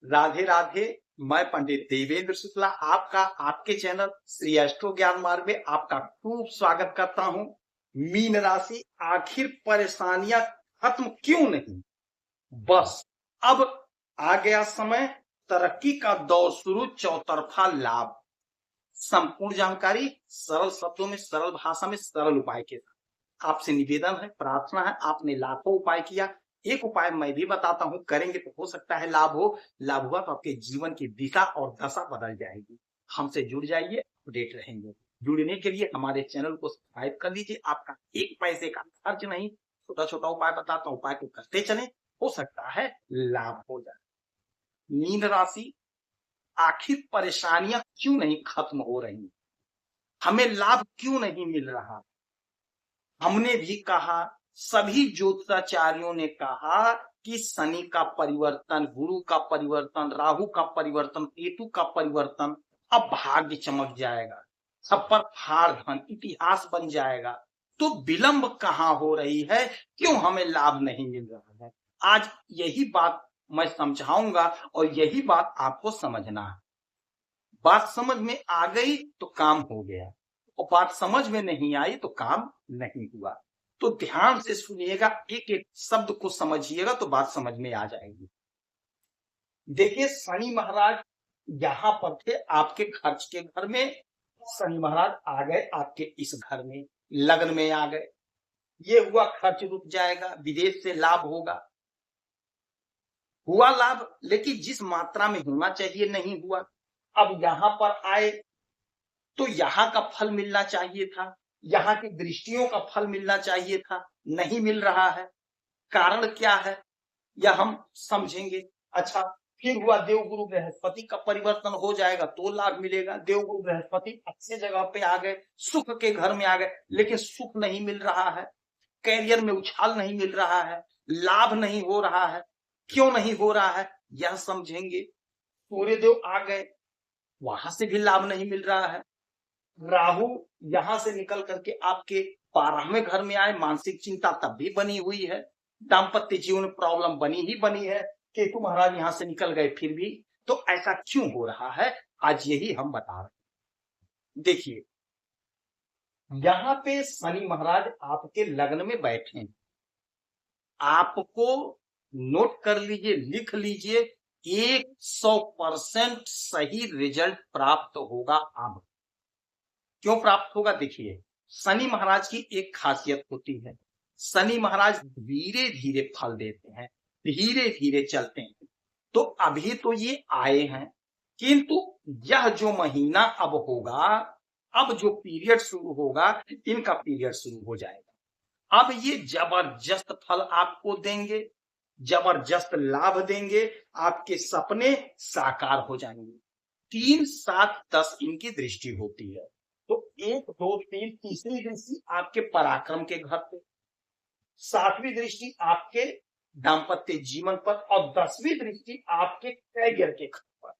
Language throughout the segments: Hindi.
राधे राधे। मैं पंडित देवेंद्र शुक्ला आपका आपके चैनल श्री एस्ट्रो ज्ञान मार्ग में आपका खूब स्वागत करता हूं। मीन राशि, आखिर परेशानियां खत्म क्यों नहीं? बस अब आ गया समय, तरक्की का दौर शुरू, चौतरफा लाभ। संपूर्ण जानकारी सरल शब्दों में, सरल भाषा में, सरल उपाय के साथ। आपसे निवेदन है, प्रार्थना है। आपने लाखों उपाय किया, एक उपाय मैं भी बताता हूं, करेंगे तो हो सकता है लाभ हो। लाभ हुआ तो आपके जीवन की दिशा और दशा बदल जाएगी। हमसे जुड़ जाइए, अपडेट रहेंगे। जुड़ने के लिए हमारे चैनल को सब्सक्राइब कर लीजिए। आपका एक पैसे का खर्च नहीं, छोटा छोटा उपाय बताता हूं, उपाय को करते चले, हो सकता है लाभ हो जाए। मीन राशि, आखिर परेशानियां क्यों नहीं खत्म हो रही? हमें लाभ क्यों नहीं मिल रहा? हमने भी कहा, सभी ज्योतिषाचार्यों ने कहा कि शनि का परिवर्तन, गुरु का परिवर्तन, राहु का परिवर्तन, केतु का परिवर्तन, अब भाग्य चमक जाएगा, सब पर फाड़ धन, इतिहास बन जाएगा। तो विलंब कहां हो रही है? क्यों हमें लाभ नहीं मिल रहा है? आज यही बात मैं समझाऊंगा और यही बात आपको समझना है। बात समझ में आ गई तो काम हो गया, और बात समझ में नहीं आई तो काम नहीं हुआ। तो ध्यान से सुनिएगा, एक एक शब्द को समझिएगा तो बात समझ में आ जाएगी। देखिए, शनि महाराज यहां पर थे आपके खर्च के घर में। शनि महाराज आ गए आपके इस घर में, लग्न में आ गए। ये हुआ खर्च रुक जाएगा, विदेश से लाभ होगा। हुआ लाभ, लेकिन जिस मात्रा में होना चाहिए नहीं हुआ। अब यहां पर आए तो यहां का फल मिलना चाहिए था, यहां की दृष्टियों का फल मिलना चाहिए था, नहीं मिल रहा है। कारण क्या है यह हम समझेंगे। अच्छा, फिर हुआ देवगुरु बृहस्पति का परिवर्तन हो जाएगा तो लाभ मिलेगा। देवगुरु बृहस्पति अच्छे जगह पे आ गए, सुख के घर में आ गए, लेकिन सुख नहीं मिल रहा है, कैरियर में उछाल नहीं मिल रहा है, लाभ नहीं हो रहा है। क्यों नहीं हो रहा है यह समझेंगे। सूर्यदेव आ गए, वहां से भी लाभ नहीं मिल रहा है। राहु यहां से निकल करके आपके 12वें घर में आए, मानसिक चिंता तब भी बनी हुई है, दाम्पत्य जीवन प्रॉब्लम बनी ही बनी है। केतु महाराज यहां से निकल गए फिर भी। तो ऐसा क्यों हो रहा है, आज यही हम बता रहे हैं। देखिए, यहां पे शनि महाराज आपके लग्न में बैठे हैं। आपको नोट कर लीजिए, लिख लीजिए, 100% सही रिजल्ट प्राप्त होगा। अब क्यों प्राप्त होगा? देखिए, शनि महाराज की एक खासियत होती है, शनि महाराज धीरे धीरे फल देते हैं, धीरे धीरे चलते हैं। तो अभी तो ये आए हैं, किंतु यह जो महीना अब होगा, अब जो पीरियड शुरू होगा, इनका पीरियड शुरू हो जाएगा। अब ये जबरदस्त फल आपको देंगे, जबरदस्त लाभ देंगे, आपके सपने साकार हो जाएंगे। 3, 7, 10 इनकी दृष्टि होती है। तो 1, 2, 3, तीसरी दृष्टि आपके पराक्रम के घर पे, 7वीं दृष्टि आपके दाम्पत्य जीवन पर, और 10वीं दृष्टि आपके कैरियर के घर पर।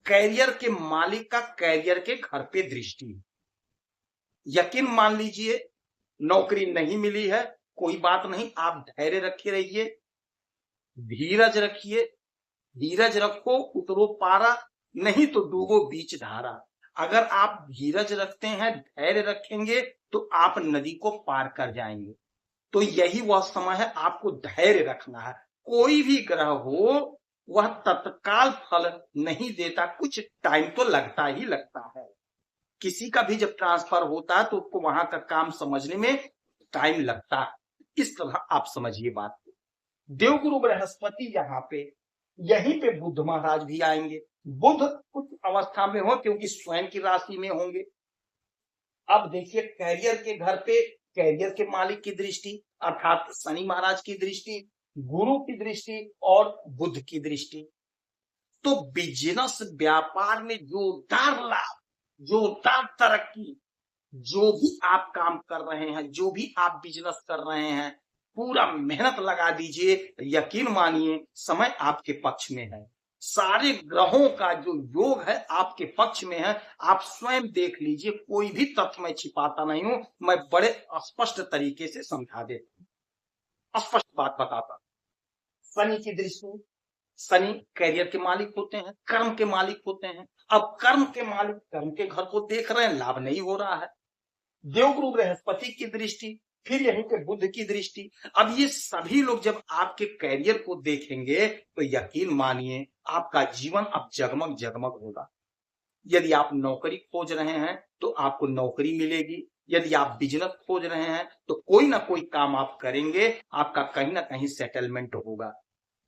कैरियर के मालिक का कैरियर के घर पे दृष्टि। यकीन मान लीजिए, नौकरी नहीं मिली है, कोई बात नहीं, आप धैर्य रखे रहिए, धीरज रखिए, धीरज रखो, उतरो पारा, नहीं तो डूबो बीच धारा। अगर आप धीरज रखते हैं, धैर्य रखेंगे, तो आप नदी को पार कर जाएंगे। तो यही वह समय है, आपको धैर्य रखना है। कोई भी ग्रह हो, वह तत्काल फल नहीं देता, कुछ टाइम तो लगता ही लगता है। किसी का भी जब ट्रांसफर होता है तो उसको वहां का काम समझने में टाइम लगता है। इस तरह आप समझिए बात को। देवगुरु बृहस्पति यहाँ पे, यहीं पे बुध महाराज भी आएंगे। बुध कुछ अवस्था में हो, क्योंकि स्वयं की राशि में होंगे। अब देखिए, कैरियर के घर पे कैरियर के मालिक की दृष्टि, अर्थात शनि महाराज की दृष्टि, गुरु की दृष्टि और बुध की दृष्टि। तो बिजनेस व्यापार में जोरदार लाभ, जोरदार तरक्की। जो भी आप काम कर रहे हैं, जो भी आप बिजनेस कर रहे हैं, पूरा मेहनत लगा दीजिए, यकीन मानिए समय आपके पक्ष में है। सारे ग्रहों का जो योग है आपके पक्ष में है। आप स्वयं देख लीजिए, कोई भी तथ्य मैं छिपाता नहीं हूं, मैं बड़े स्पष्ट तरीके से समझा देता हूं, स्पष्ट बात बताता हूं। शनि की दृष्टि, शनि कैरियर के मालिक होते हैं, कर्म के मालिक होते हैं। अब कर्म के मालिक कर्म के घर को देख रहे हैं, लाभ नहीं हो रहा है। देवगुरु बृहस्पति की दृष्टि, फिर यहीं पे बुध की दृष्टि। अब ये सभी लोग जब आपके कैरियर को देखेंगे तो यकीन मानिए आपका जीवन अब जगमग जगमग होगा। यदि आप नौकरी खोज रहे हैं तो आपको नौकरी मिलेगी। यदि आप बिजनेस खोज रहे हैं तो कोई ना कोई काम आप करेंगे, आपका कहीं ना कहीं सेटलमेंट होगा।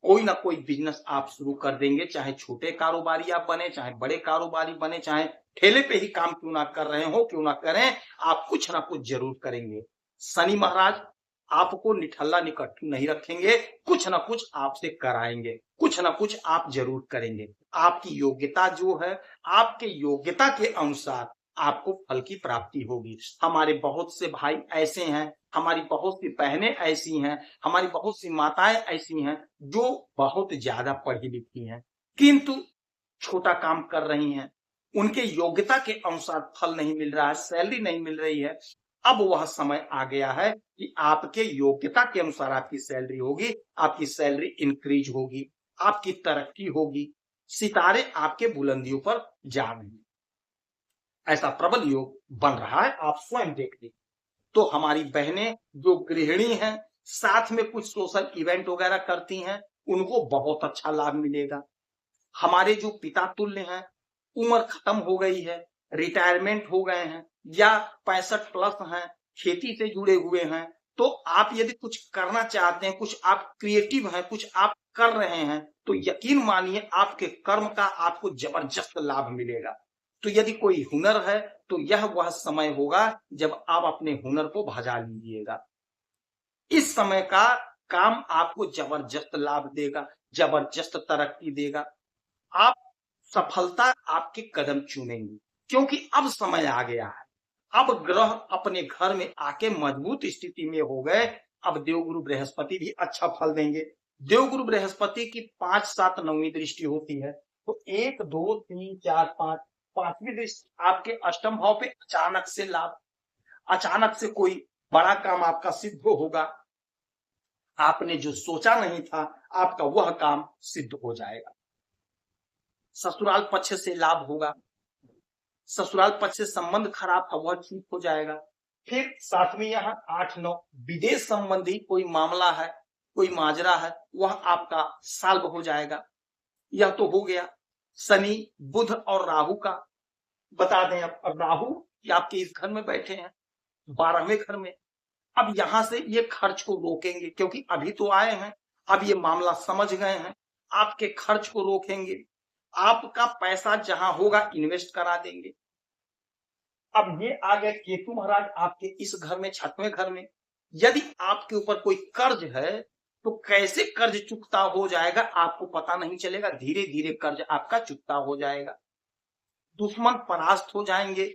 कोई ना कोई बिजनेस आप शुरू कर देंगे, चाहे छोटे कारोबारी आप बने, चाहे बड़े कारोबारी बने, चाहे ठेले पे ही काम क्यों ना कर रहे हो, क्यों ना करें, आप कुछ ना कुछ जरूर करेंगे। शनि महाराज आपको निठल्ला निकट नहीं रखेंगे, कुछ ना कुछ आपसे कराएंगे, कुछ ना कुछ आप जरूर करेंगे। आपकी योग्यता जो है, आपके योग्यता के अनुसार आपको फल की प्राप्ति होगी। हमारे बहुत से भाई ऐसे हैं, हमारी बहुत सी बहनें ऐसी हैं, हमारी बहुत सी माताएं ऐसी हैं जो बहुत ज्यादा पढ़ी लिखी हैं किंतु छोटा काम कर रही हैं। उनके योग्यता के अनुसार फल नहीं मिल रहा है, सैलरी नहीं मिल रही है। अब वह समय आ गया है कि आपके योग्यता के अनुसार आपकी सैलरी होगी, आपकी सैलरी इंक्रीज होगी, आपकी तरक्की होगी, सितारे आपके बुलंदियों पर जा रहे हैं। ऐसा प्रबल योग बन रहा है, आप स्वयं देख लीजिए। तो हमारी बहनें जो गृहिणी हैं, साथ में कुछ सोशल इवेंट वगैरह करती हैं, उनको बहुत अच्छा लाभ मिलेगा। हमारे जो पिता तुल्य हैं, उम्र खत्म हो गई है, रिटायरमेंट हो गए हैं या 65 प्लस हैं, खेती से जुड़े हुए हैं, तो आप यदि कुछ करना चाहते हैं, कुछ आप क्रिएटिव हैं, कुछ आप कर रहे हैं, तो यकीन मानिए आपके कर्म का आपको जबरदस्त लाभ मिलेगा। तो यदि कोई हुनर है तो यह वह समय होगा जब आप अपने हुनर को भजा लीजिएगा। इस समय का काम आपको जबरदस्त लाभ देगा, जबरदस्त तरक्की देगा। आप सफलता आपके कदम चूमेंगी क्योंकि अब समय आ गया है। अब ग्रह अपने घर में आके मजबूत स्थिति में हो गए। अब देवगुरु बृहस्पति भी अच्छा फल देंगे। देवगुरु बृहस्पति की 5, 7, 9वीं दृष्टि होती है, तो 1, 2, 3, 4, 5, 5वीं दृष्टि आपके अष्टम भाव पे अचानक से लाभ, अचानक से कोई बड़ा काम आपका सिद्ध होगा। आपने जो सोचा नहीं था, आपका वह काम सिद्ध हो जाएगा। ससुराल पक्ष से लाभ होगा, ससुराल पक्ष से संबंध खराब था वह ठीक हो जाएगा। फिर 7वीं यहाँ 8, 9 विदेश संबंधी कोई मामला है, कोई माजरा है, वह आपका सॉल्व हो जाएगा। यह तो हो गया शनि, बुध और राहु का। बता दें अब राहु आपके इस घर में बैठे हैं, 12वें घर में। अब यहां से ये खर्च को रोकेंगे क्योंकि अभी तो आए हैं, अब ये मामला समझ गए हैं, आपके खर्च को रोकेंगे, आपका पैसा जहां होगा इन्वेस्ट करा देंगे। अब ये आ गए केतु महाराज आपके इस घर में, 6वें घर में। यदि आपके ऊपर कोई कर्ज है तो कैसे कर्ज चुकता हो जाएगा आपको पता नहीं चलेगा, धीरे धीरे कर्ज आपका चुकता हो जाएगा। दुश्मन परास्त हो जाएंगे,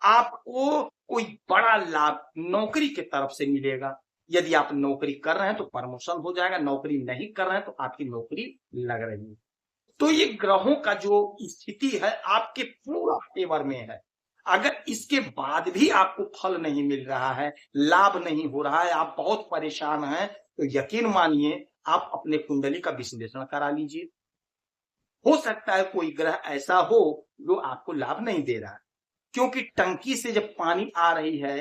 आपको कोई बड़ा लाभ नौकरी की तरफ से मिलेगा। यदि आप नौकरी कर रहे हैं तो प्रमोशन हो जाएगा, नौकरी नहीं कर रहे हैं तो आपकी नौकरी लग रही है। तो ये ग्रहों का जो स्थिति है आपके पूरा फेवर में है। अगर इसके बाद भी आपको फल नहीं मिल रहा है, लाभ नहीं हो रहा है, आप बहुत परेशान हैं, तो यकीन मानिए आप अपने कुंडली का विश्लेषण करा लीजिए। हो सकता है कोई ग्रह ऐसा हो जो आपको लाभ नहीं दे रहा है, क्योंकि टंकी से जब पानी आ रही है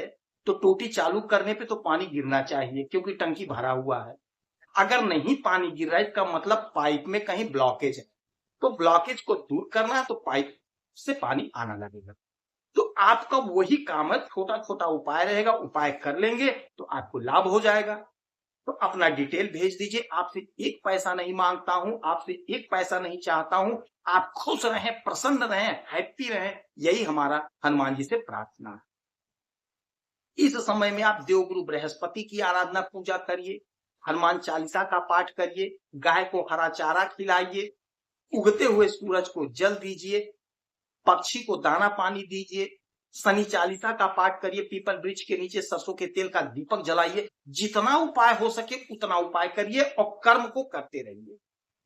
तो टोटी चालू करने पे तो पानी गिरना चाहिए क्योंकि टंकी भरा हुआ है। अगर नहीं पानी गिर रहा है इसका मतलब पाइप में कहीं ब्लॉकेज है, तो ब्लॉकेज को दूर करना है तो पाइप से पानी आना लगेगा। तो आपका वही काम है, छोटा छोटा उपाय रहेगा, उपाय कर लेंगे तो आपको लाभ हो जाएगा। तो अपना डिटेल भेज दीजिए, आपसे 1 पैसा नहीं मांगता हूं, आपसे 1 पैसा नहीं चाहता हूं। आप खुश रहें, प्रसन्न रहें, हैप्पी रहें, यही हमारा हनुमान जी से प्रार्थना है। इस समय में आप देवगुरु बृहस्पति की आराधना पूजा करिए, हनुमान चालीसा का पाठ करिए, गाय को हरा चारा खिलाइए, उगते हुए सूरज को जल दीजिए, पक्षी को दाना पानी दीजिए, शनि चालीसा का पाठ करिए, पीपल वृक्ष के नीचे सरसों के तेल का दीपक जलाइए। जितना उपाय हो सके उतना उपाय करिए और कर्म को करते रहिए,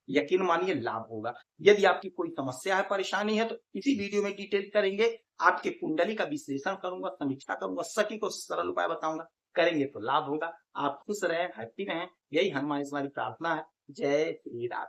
यकीन मानिए लाभ होगा। यदि आपकी कोई समस्या है, परेशानी है तो इसी वीडियो में डिटेल करेंगे, आपके कुंडली का विश्लेषण करूंगा, समीक्षा करूंगा, सभी को सरल उपाय बताऊंगा, करेंगे तो लाभ होगा। आप खुश रहें, हैप्पी रहें, यही हनुमान की प्रार्थना है। जय श्री राम।